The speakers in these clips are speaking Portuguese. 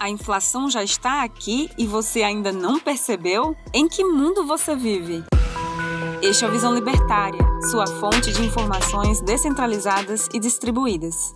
A inflação já está aqui e você ainda não percebeu? Em que mundo você vive? Este é o Visão Libertária, sua fonte de informações descentralizadas e distribuídas.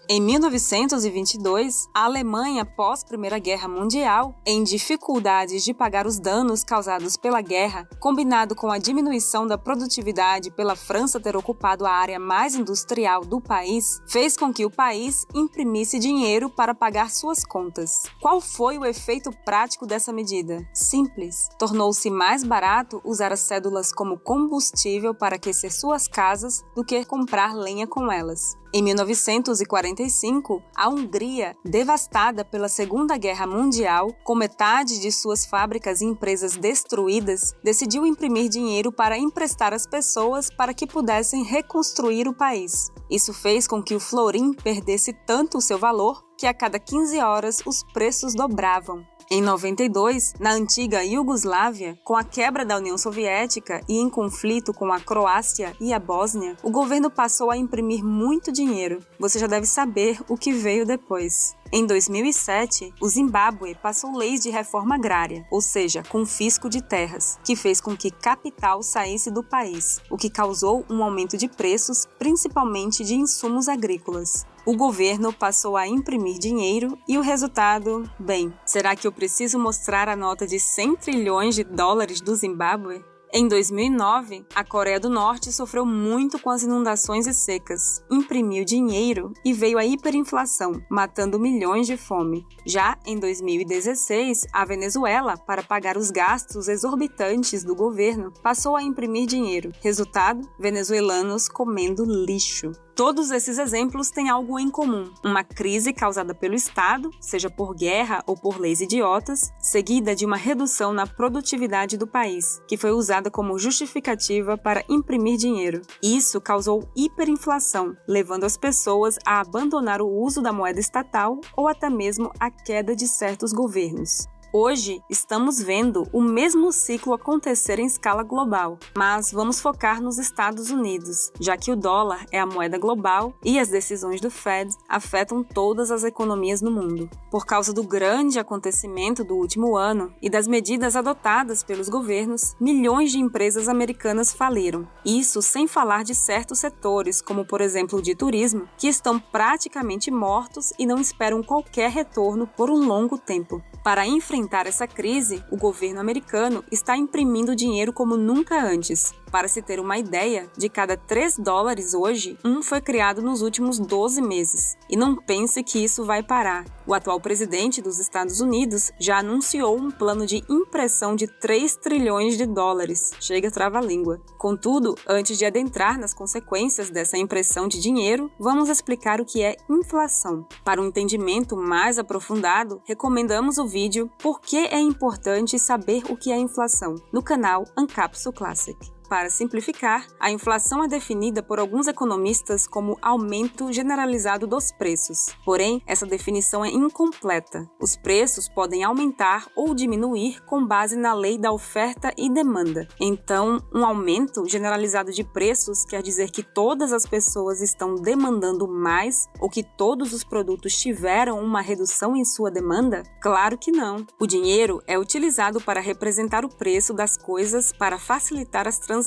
Em 1922, a Alemanha, pós-Primeira Guerra Mundial, em dificuldades de pagar os danos causados pela guerra, combinado com a diminuição da produtividade pela França ter ocupado a área mais industrial do país, fez com que o país imprimisse dinheiro para pagar suas contas. Qual foi o efeito prático dessa medida? Simples. Tornou-se mais barato usar as cédulas como combustível para aquecer suas casas do que comprar lenha com elas. Em 1945, a Hungria, devastada pela Segunda Guerra Mundial, com metade de suas fábricas e empresas destruídas, decidiu imprimir dinheiro para emprestar às pessoas para que pudessem reconstruir o país. Isso fez com que o florim perdesse tanto o seu valor que a cada 15 horas os preços dobravam. Em 92, na antiga Iugoslávia, com a quebra da União Soviética e em conflito com a Croácia e a Bósnia, o governo passou a imprimir muito dinheiro. Você já deve saber o que veio depois. Em 2007, o Zimbábue passou leis de reforma agrária, ou seja, confisco de terras, que fez com que capital saísse do país, o que causou um aumento de preços, principalmente de insumos agrícolas. O governo passou a imprimir dinheiro e o resultado, bem, será que eu preciso mostrar a nota de 100 trilhões de dólares do Zimbábue? Em 2009, a Coreia do Norte sofreu muito com as inundações e secas, imprimiu dinheiro e veio a hiperinflação, matando milhões de fome. Já em 2016, a Venezuela, para pagar os gastos exorbitantes do governo, passou a imprimir dinheiro. Resultado, venezuelanos comendo lixo. Todos esses exemplos têm algo em comum: uma crise causada pelo Estado, seja por guerra ou por leis idiotas, seguida de uma redução na produtividade do país, que foi usada como justificativa para imprimir dinheiro. Isso causou hiperinflação, levando as pessoas a abandonar o uso da moeda estatal ou até mesmo a queda de certos governos. Hoje, estamos vendo o mesmo ciclo acontecer em escala global, mas vamos focar nos Estados Unidos, já que o dólar é a moeda global e as decisões do Fed afetam todas as economias no mundo. Por causa do grande acontecimento do último ano e das medidas adotadas pelos governos, milhões de empresas americanas faliram. Isso sem falar de certos setores, como por exemplo o de turismo, que estão praticamente mortos e não esperam qualquer retorno por um longo tempo. Para enfrentar essa crise, o governo americano está imprimindo dinheiro como nunca antes. Para se ter uma ideia, de cada 3 dólares hoje, um foi criado nos últimos 12 meses. E não pense que isso vai parar. O atual presidente dos Estados Unidos já anunciou um plano de impressão de 3 trilhões de dólares. Chega trava-língua. Contudo, antes de adentrar nas consequências dessa impressão de dinheiro, vamos explicar o que é inflação. Para um entendimento mais aprofundado, recomendamos o vídeo Por que é importante saber o que é inflação, no canal Ancapsu Classic. Para simplificar, a inflação é definida por alguns economistas como aumento generalizado dos preços. Porém, essa definição é incompleta. Os preços podem aumentar ou diminuir com base na lei da oferta e demanda. Então, um aumento generalizado de preços quer dizer que todas as pessoas estão demandando mais ou que todos os produtos tiveram uma redução em sua demanda? Claro que não. O dinheiro é utilizado para representar o preço das coisas para facilitar as transações.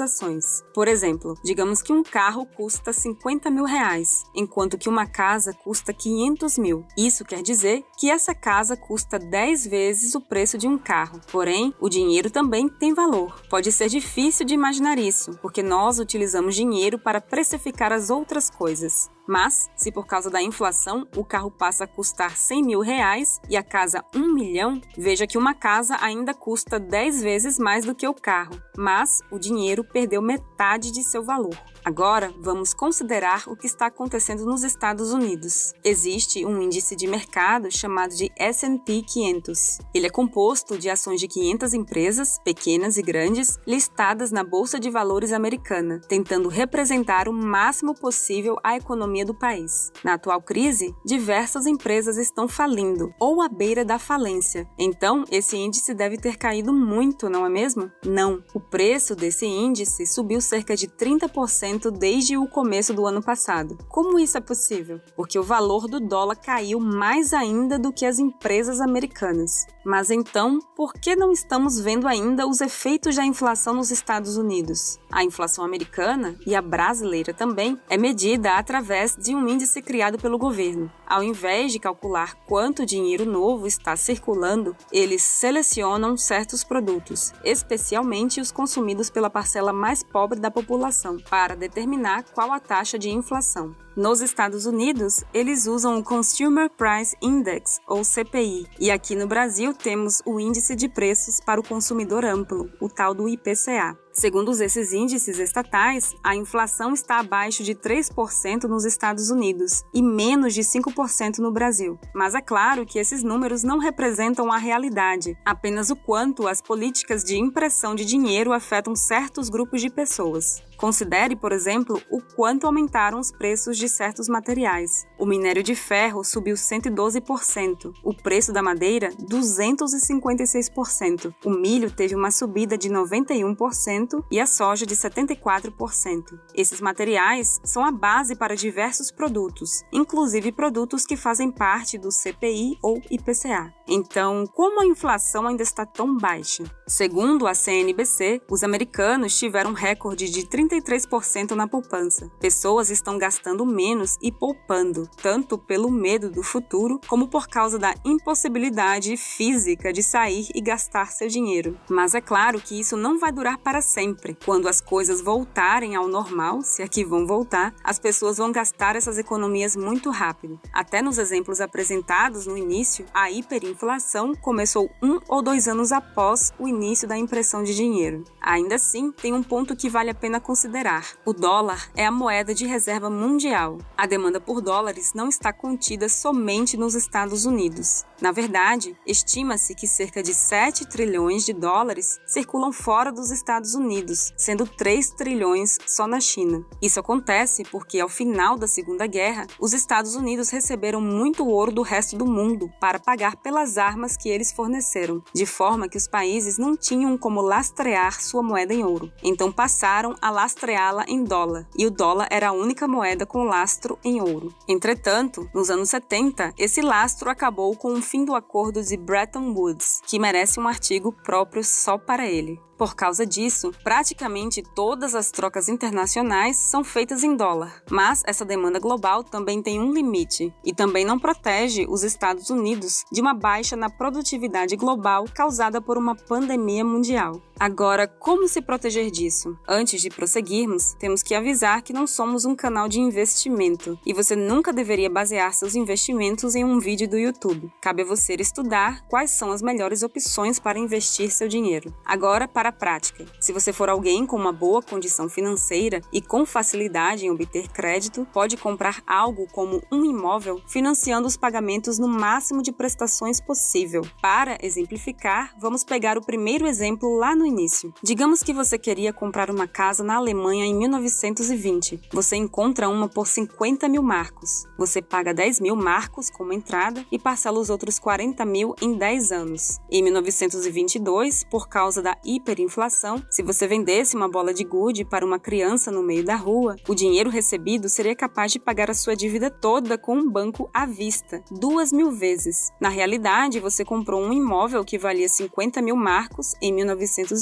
Por exemplo, digamos que um carro custa 50 mil reais, enquanto que uma casa custa 500 mil. Isso quer dizer que essa casa custa 10 vezes o preço de um carro. Porém, o dinheiro também tem valor. Pode ser difícil de imaginar isso, porque nós utilizamos dinheiro para precificar as outras coisas. Mas, se por causa da inflação o carro passa a custar 100 mil reais e a casa 1 milhão, veja que uma casa ainda custa 10 vezes mais do que o carro, mas o dinheiro perdeu metade de seu valor. Agora, vamos considerar o que está acontecendo nos Estados Unidos. Existe um índice de mercado chamado de S&P 500. Ele é composto de ações de 500 empresas, pequenas e grandes, listadas na Bolsa de Valores americana, tentando representar o máximo possível a economia economia do país. Na atual crise, diversas empresas estão falindo ou à beira da falência. Então, esse índice deve ter caído muito, não é mesmo? Não. O preço desse índice subiu cerca de 30% desde o começo do ano passado. Como isso é possível? Porque o valor do dólar caiu mais ainda do que as empresas americanas. Mas então, por que não estamos vendo ainda os efeitos da inflação nos Estados Unidos? A inflação americana, e a brasileira também, é medida através de um índice criado pelo governo. Ao invés de calcular quanto dinheiro novo está circulando, eles selecionam certos produtos, especialmente os consumidos pela parcela mais pobre da população, para determinar qual a taxa de inflação. Nos Estados Unidos, eles usam o Consumer Price Index, ou CPI, e aqui no Brasil temos o Índice de Preços para o Consumidor Amplo, o tal do IPCA. Segundo esses índices estatais, a inflação está abaixo de 3% nos Estados Unidos e menos de 5% no Brasil. Mas é claro que esses números não representam a realidade, apenas o quanto as políticas de impressão de dinheiro afetam certos grupos de pessoas. Considere, por exemplo, o quanto aumentaram os preços de certos materiais. O minério de ferro subiu 112%, o preço da madeira 256%, o milho teve uma subida de 91% e a soja de 74%. Esses materiais são a base para diversos produtos, inclusive produtos que fazem parte do CPI ou IPCA. Então, como a inflação ainda está tão baixa? Segundo a CNBC, os americanos tiveram um recorde de 33% na poupança. Pessoas estão gastando menos e poupando, tanto pelo medo do futuro, como por causa da impossibilidade física de sair e gastar seu dinheiro. Mas é claro que isso não vai durar para sempre. Quando as coisas voltarem ao normal, se aqui vão voltar, as pessoas vão gastar essas economias muito rápido. Até nos exemplos apresentados no início, a hiperinflação começou 1 ou 2 anos após o início da impressão de dinheiro. Ainda assim, tem um ponto que vale a pena considerar. O dólar é a moeda de reserva mundial. A demanda por dólares não está contida somente nos Estados Unidos. Na verdade, estima-se que cerca de 7 trilhões de dólares circulam fora dos Estados Unidos, sendo 3 trilhões só na China. Isso acontece porque, ao final da Segunda Guerra, os Estados Unidos receberam muito ouro do resto do mundo para pagar pelas armas que eles forneceram, de forma que os países não tinham como lastrear sua moeda em ouro. Então passaram a lastreá-la em dólar, e o dólar era a única moeda com lastro em ouro. Entretanto, nos anos 70, esse lastro acabou com o fim do acordo de Bretton Woods, que merece um artigo próprio só para ele. Por causa disso, praticamente todas as trocas internacionais são feitas em dólar. Mas essa demanda global também tem um limite e também não protege os Estados Unidos de uma baixa na produtividade global causada por uma pandemia mundial. Agora, como se proteger disso? Antes de prosseguirmos, temos que avisar que não somos um canal de investimento e você nunca deveria basear seus investimentos em um vídeo do YouTube. Cabe a você estudar quais são as melhores opções para investir seu dinheiro. Agora, para a prática. Se você for alguém com uma boa condição financeira e com facilidade em obter crédito, pode comprar algo como um imóvel, financiando os pagamentos no máximo de prestações possível. Para exemplificar, vamos pegar o primeiro exemplo lá no início. Digamos que você queria comprar uma casa na Alemanha em 1920. Você encontra uma por 50 mil marcos. Você paga 10 mil marcos como entrada e parcela os outros 40 mil em 10 anos. Em 1922, por causa da hiperinflação, se você vendesse uma bola de gude para uma criança no meio da rua, o dinheiro recebido seria capaz de pagar a sua dívida toda com um banco à vista, 2.000 vezes. Na realidade, você comprou um imóvel que valia 50 mil marcos em 1920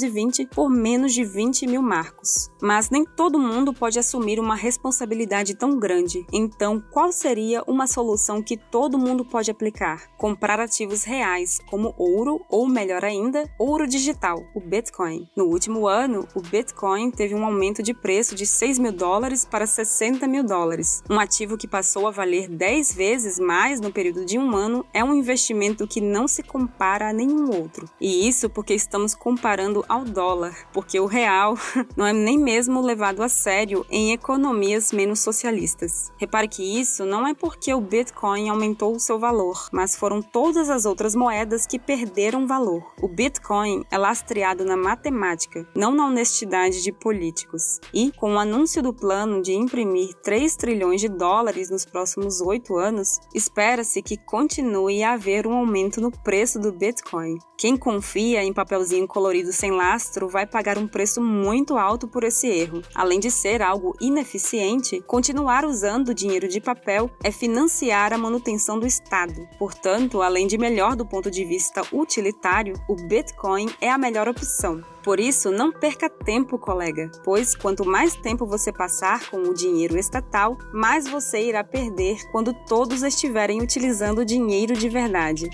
por menos de 20 mil marcos. Mas nem todo mundo pode assumir uma responsabilidade tão grande. Então, qual seria uma solução que todo mundo pode aplicar? Comprar ativos reais, como ouro ou, melhor ainda, ouro digital, o Bitcoin. No último ano, o Bitcoin teve um aumento de preço de 6 mil dólares para 60 mil dólares. Um ativo que passou a valer 10 vezes mais no período de um ano é um investimento que não se compara a nenhum outro. E isso porque estamos comparando ao dólar, porque o real não é nem mesmo levado a sério em economias menos socialistas. Repare que isso não é porque o Bitcoin aumentou o seu valor, mas foram todas as outras moedas que perderam valor. O Bitcoin é lastreado na matemática, não na honestidade de políticos. E, com o anúncio do plano de imprimir 3 trilhões de dólares nos próximos 8 anos, espera-se que continue a haver um aumento no preço do Bitcoin. Quem confia em papelzinho colorido sem lastro vai pagar um preço muito alto por esse erro. Além de ser algo ineficiente, continuar usando dinheiro de papel é financiar a manutenção do Estado. Portanto, além de melhor do ponto de vista utilitário, o Bitcoin é a melhor opção. Por isso, não perca tempo, colega, pois quanto mais tempo você passar com o dinheiro estatal, mais você irá perder quando todos estiverem utilizando o dinheiro de verdade.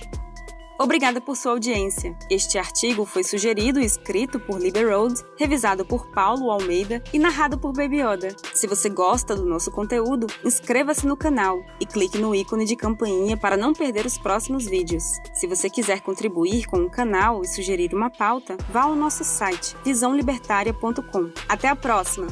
Obrigada por sua audiência. Este artigo foi sugerido e escrito por Liberoad, revisado por Paulo Almeida e narrado por Baby Yoda. Se você gosta do nosso conteúdo, inscreva-se no canal e clique no ícone de campainha para não perder os próximos vídeos. Se você quiser contribuir com o canal e sugerir uma pauta, vá ao nosso site visãolibertaria.com. Até a próxima!